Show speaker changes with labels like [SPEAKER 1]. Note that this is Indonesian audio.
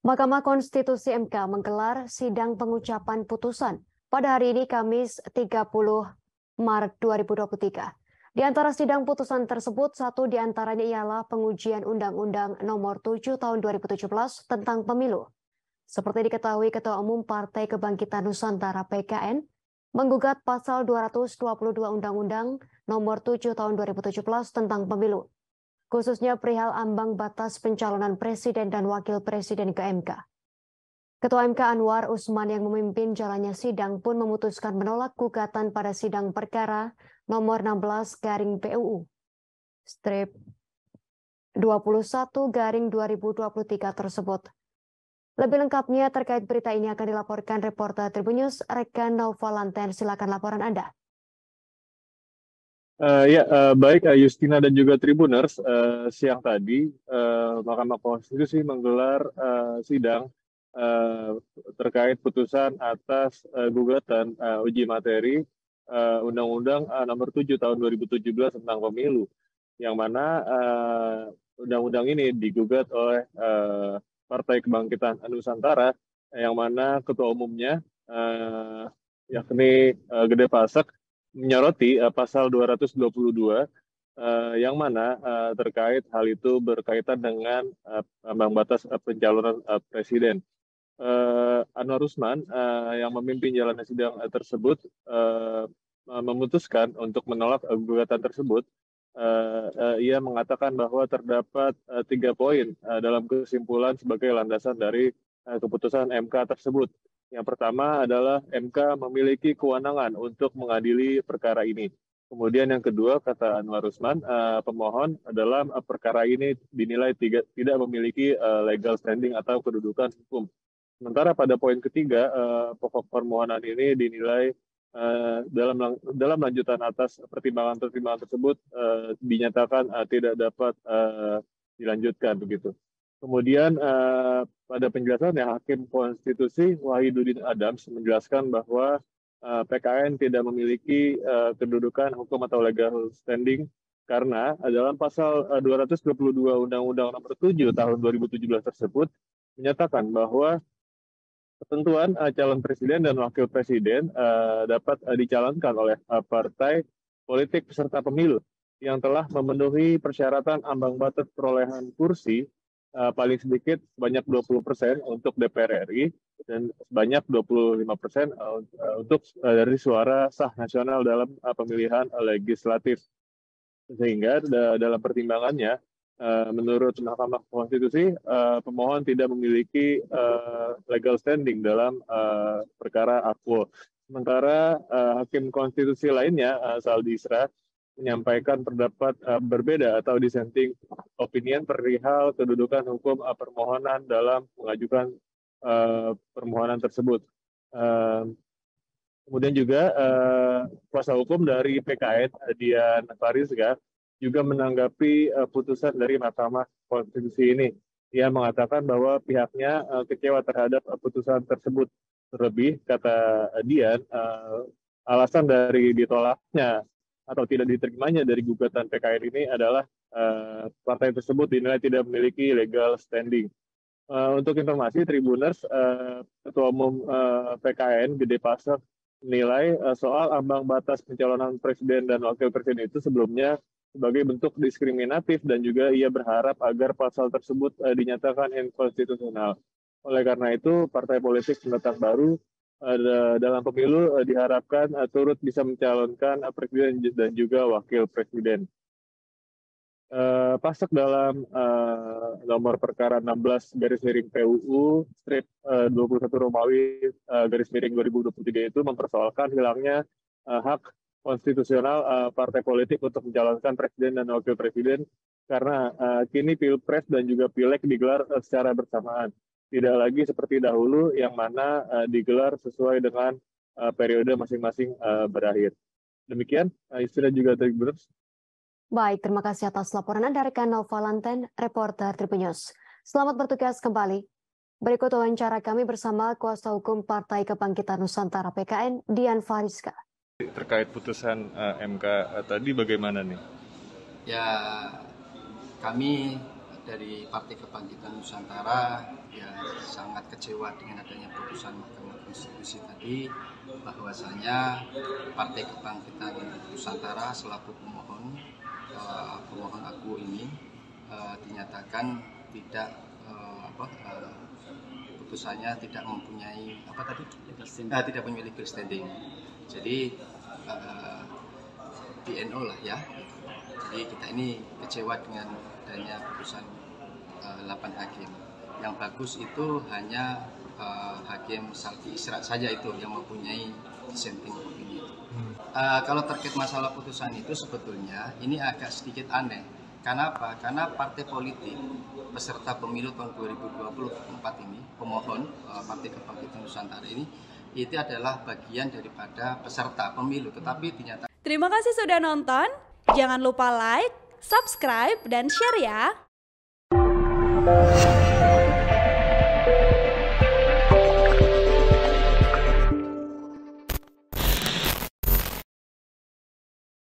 [SPEAKER 1] Mahkamah Konstitusi MK menggelar sidang pengucapan putusan pada hari ini Kamis 30 Maret 2023. Di antara sidang putusan tersebut, satu di antaranya ialah pengujian Undang-Undang Nomor 7 Tahun 2017 tentang Pemilu. Seperti diketahui Ketua Umum Partai Kebangkitan Nusantara (PKN) menggugat pasal 222 Undang-Undang Nomor 7 Tahun 2017 tentang Pemilu, khususnya perihal ambang batas pencalonan presiden dan wakil presiden ke MK. Ketua MK Anwar Usman yang memimpin jalannya sidang pun memutuskan menolak gugatan pada sidang perkara nomor 16/PUU strip 21/2023 tersebut. Lebih lengkapnya terkait berita ini akan dilaporkan reporter Tribun News Rekan Novalanten. Silakan laporan Anda.
[SPEAKER 2] Baik Justina dan juga Tribuners, siang tadi Mahkamah Konstitusi menggelar sidang terkait putusan atas gugatan uji materi Undang-Undang Nomor 7 Tahun 2017 tentang Pemilu, yang mana undang-undang ini digugat oleh Partai Kebangkitan Nusantara, yang mana ketua umumnya yakni Gede Pasek menyoroti pasal 222 yang mana terkait hal itu berkaitan dengan ambang batas pencalonan presiden. Anwar Usman yang memimpin jalannya sidang tersebut memutuskan untuk menolak gugatan tersebut. Ia mengatakan bahwa terdapat 3 poin dalam kesimpulan sebagai landasan dari keputusan MK tersebut. Yang pertama adalah MK memiliki kewenangan untuk mengadili perkara ini. Kemudian yang kedua, kata Anwar Usman, pemohon dalam perkara ini dinilai tidak memiliki legal standing atau kedudukan hukum. Sementara pada poin ketiga, pokok permohonan ini dinilai dalam lanjutan atas pertimbangan-pertimbangan tersebut dinyatakan tidak dapat dilanjutkan begitu. Kemudian pada penjelasannya, Hakim Konstitusi Wahidudin Adams menjelaskan bahwa PKN tidak memiliki kedudukan hukum atau legal standing karena dalam pasal 222 Undang-Undang Nomor 7 Tahun 2017 tersebut menyatakan bahwa ketentuan calon presiden dan wakil presiden dapat dicalonkan oleh partai politik peserta pemilu yang telah memenuhi persyaratan ambang batas perolehan kursi paling sedikit sebanyak 20% untuk DPR RI dan sebanyak 25% untuk dari suara sah nasional dalam pemilihan legislatif. Sehingga dalam pertimbangannya, menurut Mahkamah Konstitusi, pemohon tidak memiliki legal standing dalam perkara akwo. Sementara Hakim Konstitusi lainnya, Saldi Isra, menyampaikan pendapat berbeda atau dissenting opinion perihal kedudukan hukum permohonan dalam mengajukan permohonan tersebut. Kemudian juga kuasa hukum dari PKN, Dian Farizga, juga menanggapi putusan dari Mahkamah Konstitusi ini. Ia mengatakan bahwa pihaknya kecewa terhadap putusan tersebut. Terlebih, kata Dian, alasan dari ditolaknya atau tidak diterimanya dari gugatan PKN ini adalah partai tersebut dinilai tidak memiliki legal standing. Untuk informasi Tribuners, Ketua Umum PKN Gede Pasek menilai soal ambang batas pencalonan presiden dan wakil presiden itu sebelumnya sebagai bentuk diskriminatif dan juga ia berharap agar pasal tersebut dinyatakan inkonstitusional. Oleh karena itu, partai politik pendatang baru dalam pemilu diharapkan turut bisa mencalonkan presiden dan juga wakil presiden. Pasek dalam nomor perkara 16/PUU strip 21 Romawi /2023 itu mempersoalkan hilangnya hak konstitusional partai politik untuk mencalonkan presiden dan wakil presiden karena kini Pilpres dan juga Pileg digelar secara bersamaan. Tidak lagi seperti dahulu yang mana digelar sesuai dengan periode masing-masing berakhir. Demikian, Justina juga Tribuners.
[SPEAKER 1] Baik, terima kasih atas laporan Anda rekan Novalanten, reporter Tribun News. Selamat bertugas kembali. Berikut wawancara kami bersama kuasa hukum Partai Kebangkitan Nusantara (PKN), Dian Farizga.
[SPEAKER 2] Terkait putusan MK tadi bagaimana nih?
[SPEAKER 3] Ya, kami dari Partai Kebangkitan Nusantara ya kecewa dengan adanya putusan Mahkamah Konstitusi tadi, bahwasanya Partai Kebangkitan Nusantara selaku pemohon aku ini dinyatakan tidak putusannya tidak mempunyai tidak punya legal standing. Jadi DNO lah ya. Jadi kita ini kecewa dengan adanya putusan 8 hakim. Yang bagus itu hanya Hakim Saldi Isra saja itu yang mempunyai dissenting opinion. Kalau terkait masalah putusan itu sebetulnya ini agak sedikit aneh. Kenapa? Karena partai politik peserta pemilu tahun 2024 ini, pemohon Partai Kebangkitan Nusantara ini, itu adalah bagian daripada peserta pemilu, tetapi dinyatakan.
[SPEAKER 4] Terima kasih sudah nonton. Jangan lupa like, subscribe, dan share ya.